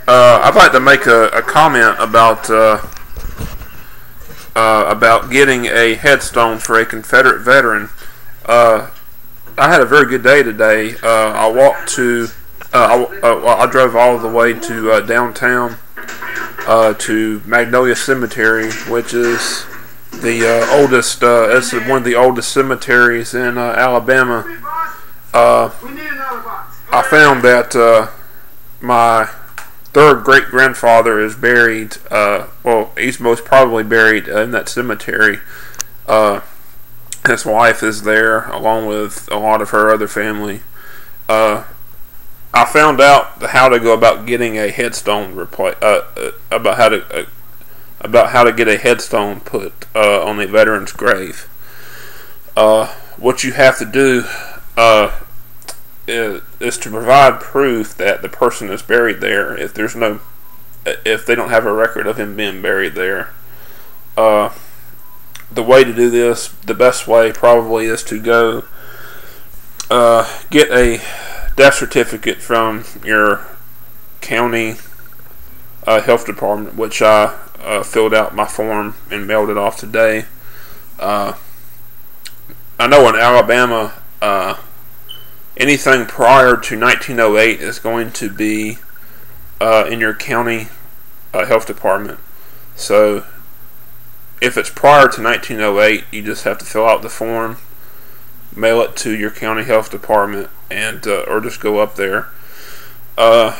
I'd like to make a comment about getting a headstone for a Confederate veteran. I had a very good day today. I drove all the way to downtown to Magnolia Cemetery, which is the oldest. It's one of the oldest cemeteries in Alabama. I found that my third great grandfather is buried. Well, he's most probably buried in that cemetery. His wife is there along with a lot of her other family. I found out how to go about getting a headstone about how to get a headstone put on a veteran's grave. What you have to do is to provide proof that the person is buried there. If they don't have a record of him being buried there, the way to do this, the best way probably, is to go get a death certificate from your county health department, which I filled out my form and mailed it off today. I know in Alabama, anything prior to 1908 is going to be in your county health department. So if it's prior to 1908, you just have to fill out the form, mail it to your county health department, and or just go up there. The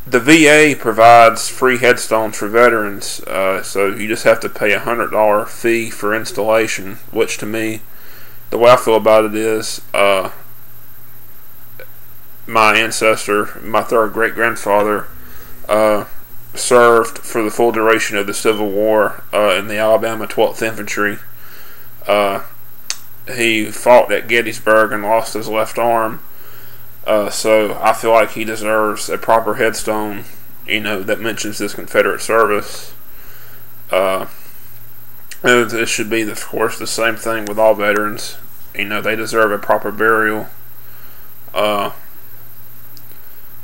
VA provides free headstones for veterans, so you just have to pay a $100 fee for installation, which to me, the way I feel about it is, my ancestor, my third great grandfather, served for the full duration of the Civil War in the Alabama 12th Infantry. He fought at Gettysburg and lost his left arm. So I feel like he deserves a proper headstone, that mentions this Confederate service. It should be, of course, the same thing with all veterans. They deserve a proper burial.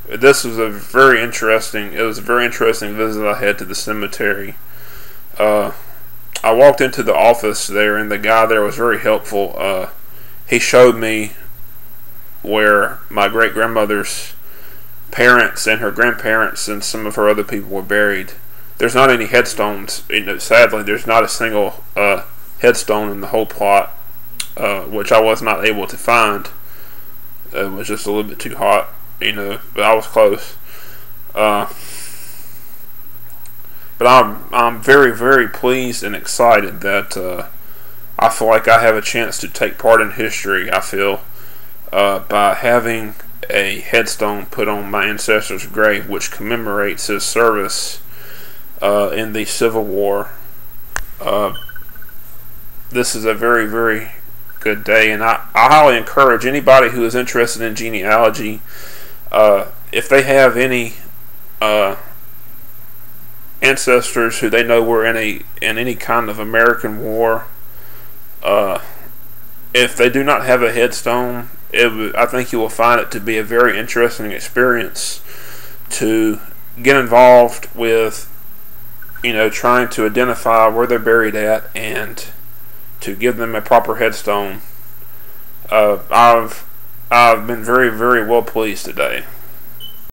This was a very interesting visit I had to the cemetery. I walked into the office there, and the guy there was very helpful. He showed me where my great-grandmother's parents and her grandparents and some of her other people were buried. There's not any headstones. Sadly, there's not a single headstone in the whole plot, which I was not able to find. It was just a little bit too hot, but I was close. But I'm very, very pleased and excited that I feel like I have a chance to take part in history. I feel by having a headstone put on my ancestor's grave, which commemorates his service in the Civil War. This is a very, very good day, and I highly encourage anybody who is interested in genealogy, if they have any ancestors who they know were in any kind of American war, if they do not have a headstone, I think you will find it to be a very interesting experience to get involved with, trying to identify where they're buried at and to give them a proper headstone. I've been very, very well pleased today.